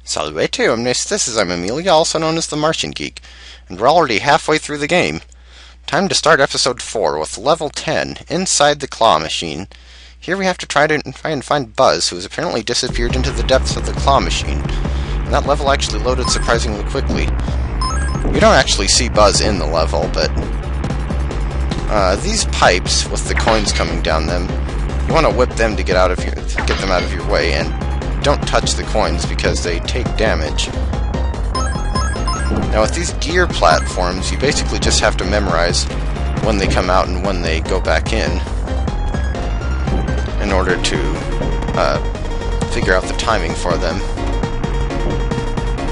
Salvete omnes, this is I'm Amelia, also known as TheMartianGeek, and we're already halfway through the game. Time to start episode 4 with level 10, Inside the Claw Machine. Here we have to try and find Buzz, who has apparently disappeared into the depths of the claw machine. And that level actually loaded surprisingly quickly. You don't actually see Buzz in the level, but these pipes with the coins coming down them, you want to whip them to get them out of your way, and don't touch the coins because they take damage. Now with these gear platforms, you basically just have to memorize when they come out and when they go back in order to figure out the timing for them.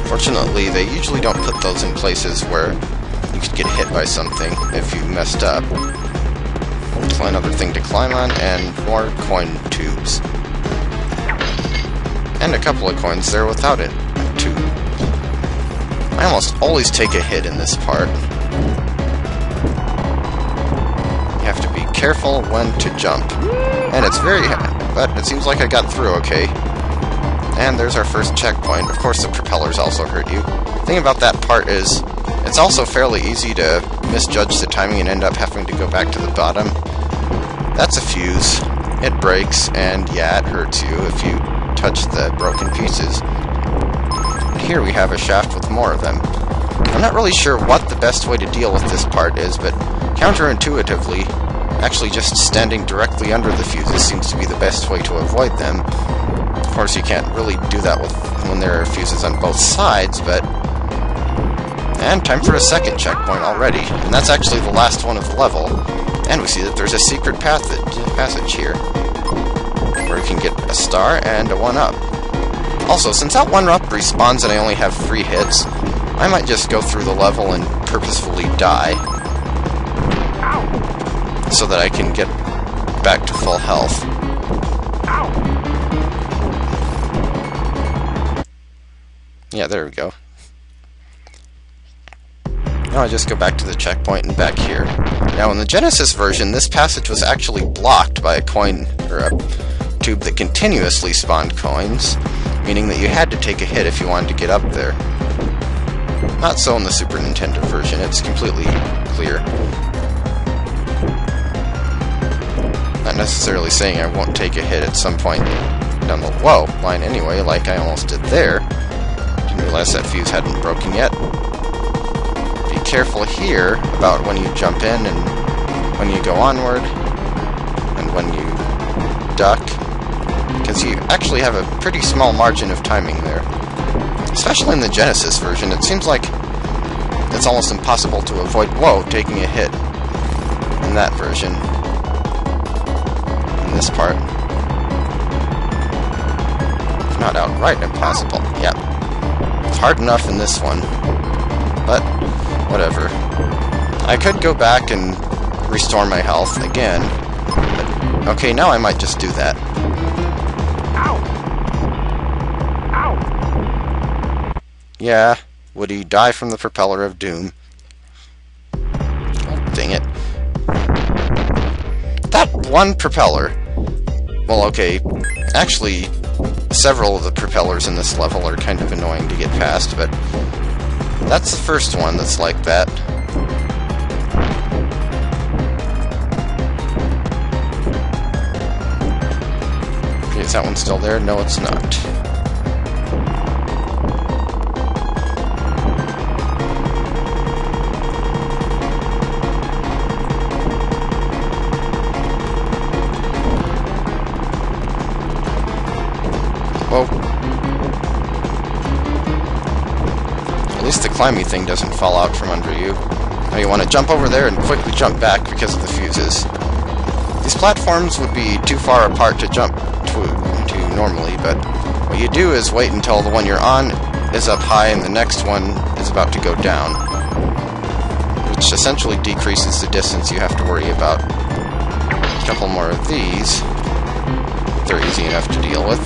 Fortunately, they usually don't put those in places where you could get hit by something if you messed up. So another thing to climb on, and more coin tubes. And a couple of coins there without it, too. I almost always take a hit in this part. You have to be careful when to jump. And it's but it seems like I got through okay. And there's our first checkpoint. Of course the propellers also hurt you. The thing about that part is, it's also fairly easy to misjudge the timing and end up having to go back to the bottom. That's a fuse. It breaks, and yeah, it hurts you if you touch the broken pieces. Here we have a shaft with more of them. I'm not really sure what the best way to deal with this part is, but counterintuitively, actually just standing directly under the fuses seems to be the best way to avoid them. Of course, you can't really do that when there are fuses on both sides, but... And time for a second checkpoint already, and that's actually the last one of the level. And we see that there's a secret passage here, where you can get a star and a 1-up. Also, since that 1-up respawns and I only have 3 hits, I might just go through the level and purposefully die, so that I can get back to full health. Yeah, there we go. Now I just go back to the checkpoint and back here. Now in the Genesis version, this passage was actually blocked by a coin, or a tube that continuously spawned coins, meaning that you had to take a hit if you wanted to get up there. Not so in the Super Nintendo version, it's completely clear. Not necessarily saying I won't take a hit at some point down the line anyway, like I almost did there. Didn't realize that fuse hadn't broken yet. Be careful here about when you jump in and when you go onward and when you duck, because you actually have a pretty small margin of timing there. Especially in the Genesis version, it seems like it's almost impossible to avoid, taking a hit in that version. In this part. If not outright impossible. Yeah. It's hard enough in this one. But, whatever. I could go back and restore my health again. But, okay, now I might just do that. Yeah, would he die from the Propeller of Doom? Oh, dang it. That one propeller... Well, okay, actually, several of the propellers in this level are kind of annoying to get past, but that's the first one that's like that. Okay, is that one still there? No, it's not. Whoa. At least the climby thing doesn't fall out from under you. Now you want to jump over there and quickly jump back because of the fuses. These platforms would be too far apart to jump to normally, but what you do is wait until the one you're on is up high and the next one is about to go down, which essentially decreases the distance you have to worry about. A couple more of these. They're easy enough to deal with.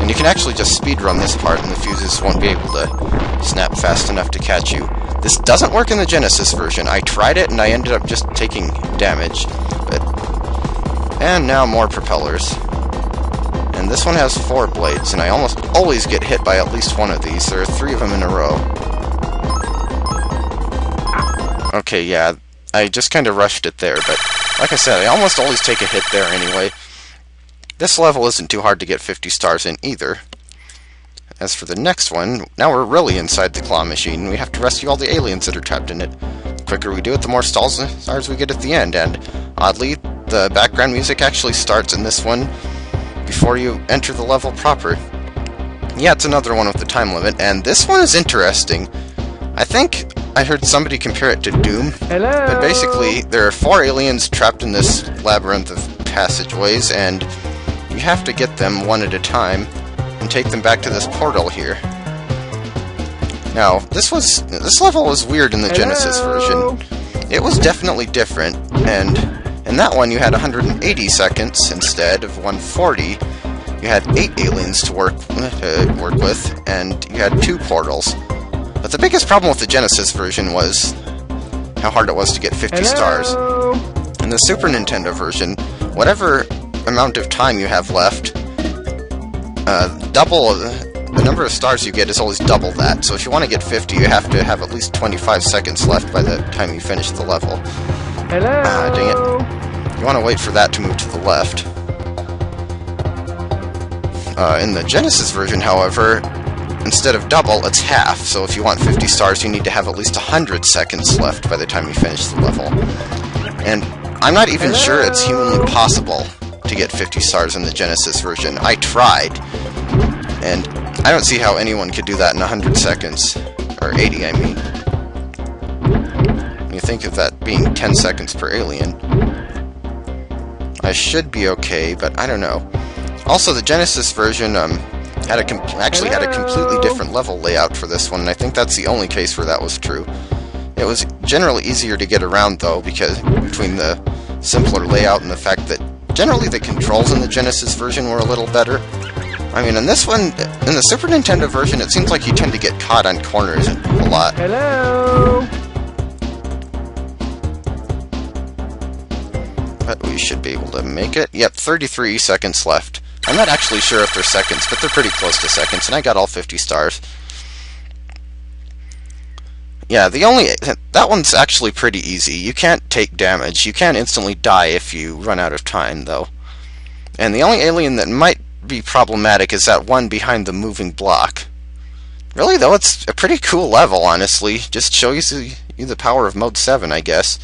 And you can actually just speedrun this part and the fuses won't be able to snap fast enough to catch you. This doesn't work in the Genesis version. I tried it and I ended up just taking damage. And now more propellers. And And this one has 4 blades, and I almost always get hit by at least one of these. There are 3 of them in a row. Okay, yeah, I just kind of rushed it there, but like I said, I almost always take a hit there anyway. This level isn't too hard to get 50 stars in either. As for the next one, now we're really inside the claw machine. We have to rescue all the aliens that are trapped in it. The quicker we do it, the more stars we get at the end, and oddly, the background music actually starts in this one before you enter the level proper. Yeah, it's another one with the time limit, and this one is interesting. I think I heard somebody compare it to Doom. Hello? But basically, there are 4 aliens trapped in this labyrinth of passageways, and you have to get them one at a time and take them back to this portal here. Now, this level was weird in the Genesis version. It was definitely different, and in that one you had 180 seconds instead of 140. You had 8 aliens to work with, and you had 2 portals. But the biggest problem with the Genesis version was how hard it was to get 50 stars. In the Super Nintendo version, whatever amount of time you have left, the number of stars you get is always double that. So if you want to get 50, you have to have at least 25 seconds left by the time you finish the level. Hello? Dang it. You want to wait for that to move to the left. In the Genesis version, however, instead of double, it's half. So if you want 50 stars, you need to have at least 100 seconds left by the time you finish the level. And I'm not even sure it's humanly possible to get 50 stars in the Genesis version. I tried, and I don't see how anyone could do that in 100 seconds. Or 80, I mean. When you think of that being 10 seconds per alien, I should be okay, but I don't know. Also, the Genesis version actually had a completely different level layout for this one, and I think that's the only case where that was true. It was generally easier to get around, though, because between the simpler layout and the fact that generally the controls in the Genesis version were a little better. I mean, in this one, in the Super Nintendo version, it seems like you tend to get caught on corners a lot. Hello? But we should be able to make it. Yep, 33 seconds left. I'm not actually sure if they're seconds, but they're pretty close to seconds, and I got all 50 stars. Yeah, that one's actually pretty easy. You can't take damage. You can't instantly die if you run out of time, though. And the only alien that might be problematic is that one behind the moving block. Really, though, it's a pretty cool level, honestly. Just shows you the power of Mode 7, I guess.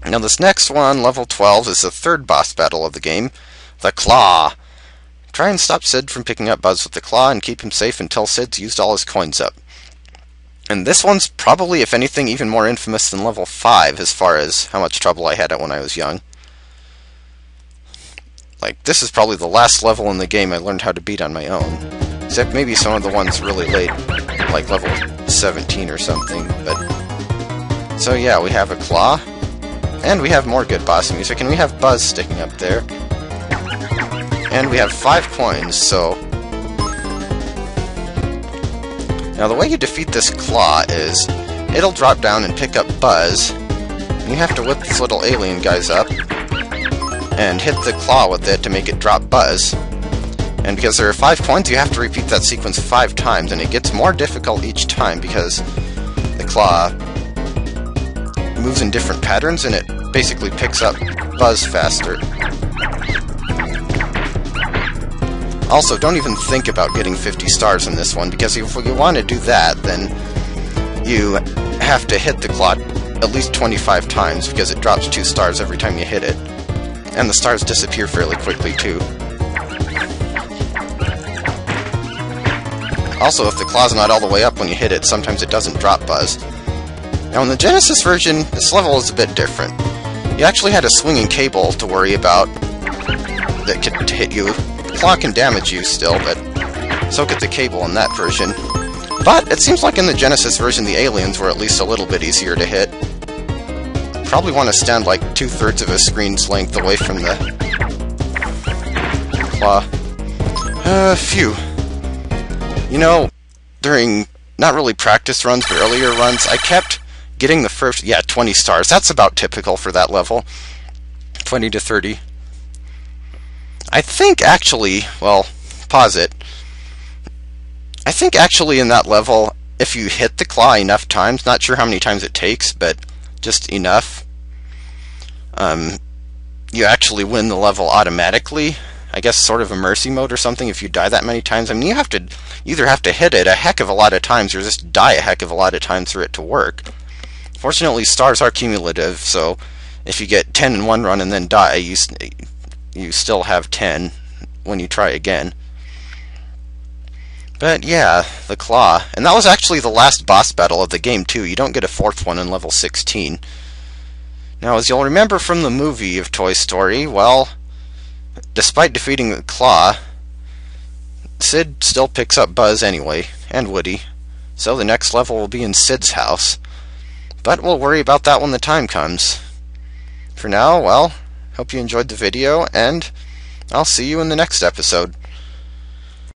Now, this next one, level 12, is the third boss battle of the game, the Claw. Try and stop Sid from picking up Buzz with the claw and keep him safe until Sid's used all his coins up. And this one's probably, if anything, even more infamous than level 5 as far as how much trouble I had it when I was young. Like, this is probably the last level in the game I learned how to beat on my own. Except maybe some of the ones really late, like level 17 or something, but... So yeah, we have a claw, and we have more good boss music, and we have Buzz sticking up there. And we have 5 coins, so... Now the way you defeat this claw is, it'll drop down and pick up Buzz, and you have to whip these little alien guys up, and hit the claw with it to make it drop Buzz. And because there are 5 coins, you have to repeat that sequence 5 times, and it gets more difficult each time because the claw moves in different patterns, and it basically picks up Buzz faster. Also, don't even think about getting 50 stars in this one, because if you want to do that, then you have to hit the claw at least 25 times, because it drops 2 stars every time you hit it. And the stars disappear fairly quickly, too. Also, if the claw's not all the way up when you hit it, sometimes it doesn't drop Buzz. Now, in the Genesis version, this level is a bit different. You actually had a swinging cable to worry about that could hit you. The claw can damage you still, but so could the cable in that version. But it seems like in the Genesis version, the aliens were at least a little bit easier to hit. Probably want to stand like 2/3 of a screen's length away from the claw. Phew. You know, during not really practice runs, but earlier runs, I kept getting the first, 20 stars. That's about typical for that level. 20 to 30. I think actually, well, pause it. I think actually in that level, if you hit the claw enough times, not sure how many times it takes, but just enough, you actually win the level automatically. I guess sort of a mercy mode or something if you die that many times. I mean, you either have to hit it a heck of a lot of times or just die a heck of a lot of times for it to work. Fortunately, stars are cumulative, so if you get 10 in one run and then die, you still have 10 when you try again. But yeah, the claw. And that was actually the last boss battle of the game too. You don't get a fourth one in level 16. Now, as you'll remember from the movie of Toy Story, well, despite defeating the claw, Sid still picks up Buzz anyway, and Woody. So the next level will be in Sid's house. But we'll worry about that when the time comes. For now, well, hope you enjoyed the video, and I'll see you in the next episode.